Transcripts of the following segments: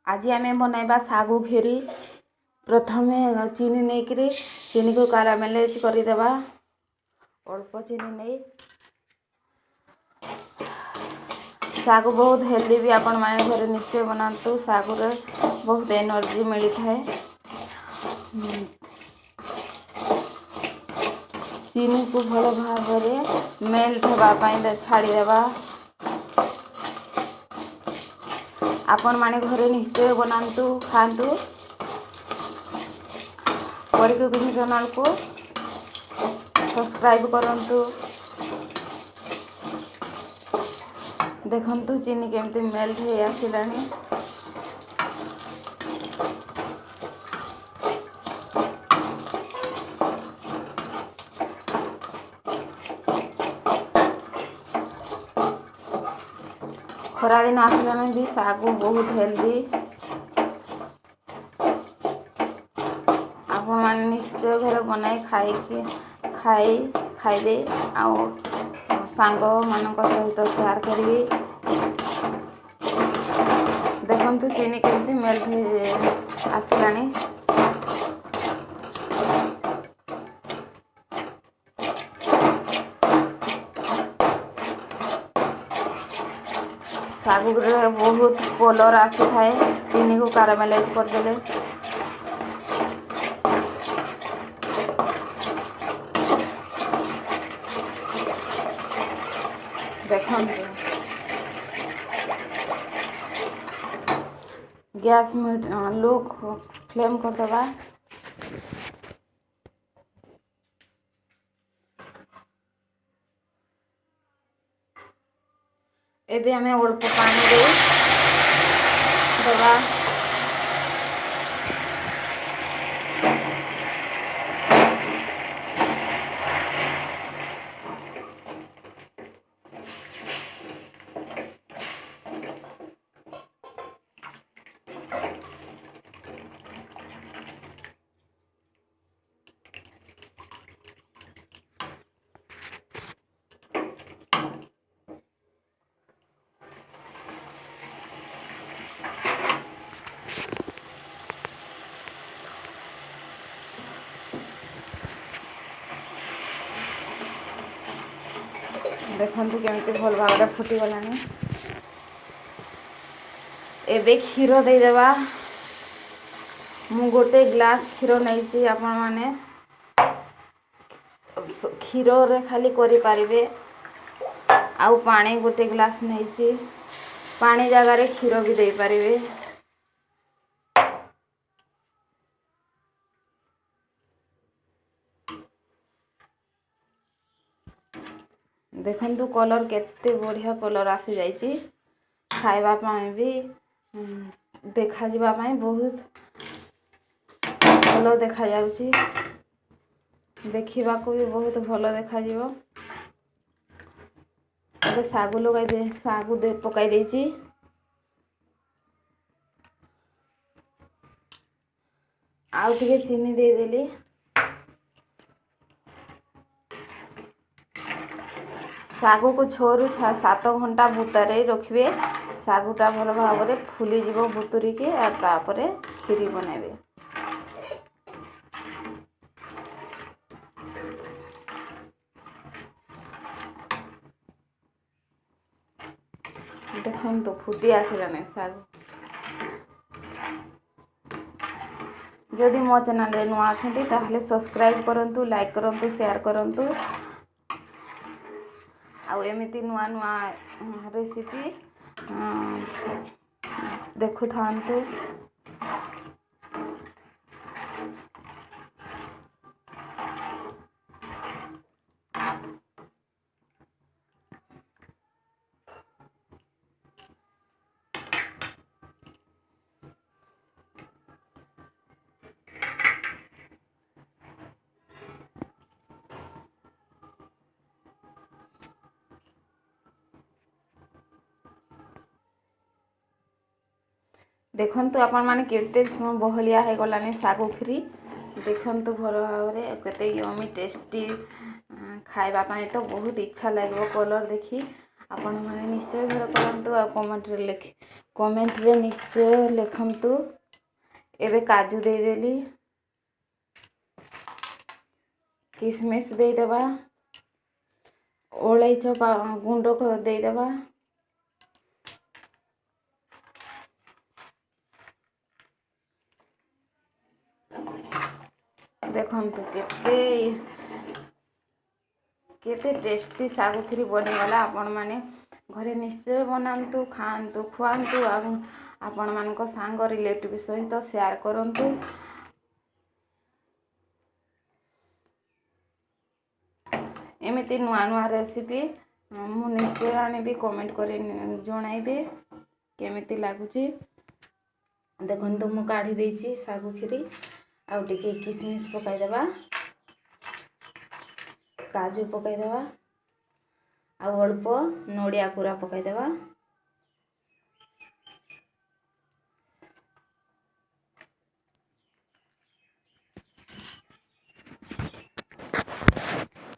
आज आम बनवा सागु खीरी। प्रथमे चीनी नहीं चीनी को कारामेलाइज करदेवा। अल्प चीनी नहीं सागु बहुत हेल्दी भी आपण माने घरे निश्चय बनातु। सागु रे बहुत एनर्जी मिलता है। चीनी को भल भाव मेल्ट होगापाई छाड़देवा। आपण माने घरे निश्चय बनातु खातु। परी कुकिंग चैनल को सब्सक्राइब करंतु। देखंतु चीनी केमती मेल्ट हो आसिलानी। खरा दिन आसिलानी भी सागु बहुत हेल्दी। आपण माने निश्चय घर बनाई खाइबे आउ सांग मानक सहित शेयर करी। देखंतु चीनी केमती मेल्ट हो आसिलानी। सागु रे बहुत कलर आसी थाए चीनी को कारामेलाइज करदेले। देखंतु गैस में लो फ्लेम करदेवा। एबे हमें अल्प पानी देवा। देखंतु केमती भल भाव फुटी गलानी। एबे क्षीर देदेवा। मु गोटे ग्लास क्षीर नहीं आपण माने क्षीर रे खाली करि पारिबे। आउ पानी गोटे ग्लास नहीं पानी जगह रे क्षीर भी दे पारिबे। देखंतु कलर केते बढ़िया कलर आसी जाइची। खाइबा पाए भी देखा जिबा पाए बहुत भलो देखा जाउची। देखिबा को भी बहुत भलो देखा जिवो। अबे सागु लगाई दे सागु दे पकाई देची। आउ टिके चीनी दे देली। सागु को 6 ରୁ 7 घंटा बुतारे रखिए। सागुटा भल भाव में फुली जीव बुतुरी के तापर खीरी बनाइबे। देखो तो फुटी आसिलानी सागु। जदि मो चैनल रे नुआ अछंती ताहले सब्सक्राइब करंतु, लाइक करंतु, शेयर करंतु। आउ एमिति नुआ नुआ रेसिपी देखु थांतु। देखंतु आपण माने केते बहलिया है गलानी सागु खीरी। देखंतु भल भाव में केते यमी टेस्टी खाइबा पाए तो बहुत इच्छा लगे कलर देखी। आपण मैंने निश्चय घर करूँ आ कमेंट्रे निश्चय लिखतु। एबे काजू देदेली, किसमिस देदेबा, ओलैच गुंड देदेबा, देखंतु केते टेस्टी सागु खीरी बनीगला। आपण मैंने घरे निश्चय बनातु, खातु, खुआतु, आपण मानक सांग रिलेटिव सहित शेयर करंतु। एमती नुआ नुआ रेसिपी मु निश्चय आनिबी, कमेंट कर जणाइबे केमिति लागुची। देखंतु मु काढ़ी देछि सागु खीरी, आउ टिके किसमिस पकाइदेबा, काजू पकाइदेबा, आउ अल्प नड़िया पूरा पकाइदेबा।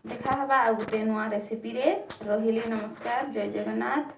देखा हवा आउ गोटे नुआ रेसिपी रे। रहिली, नमस्कार, जय जगन्नाथ।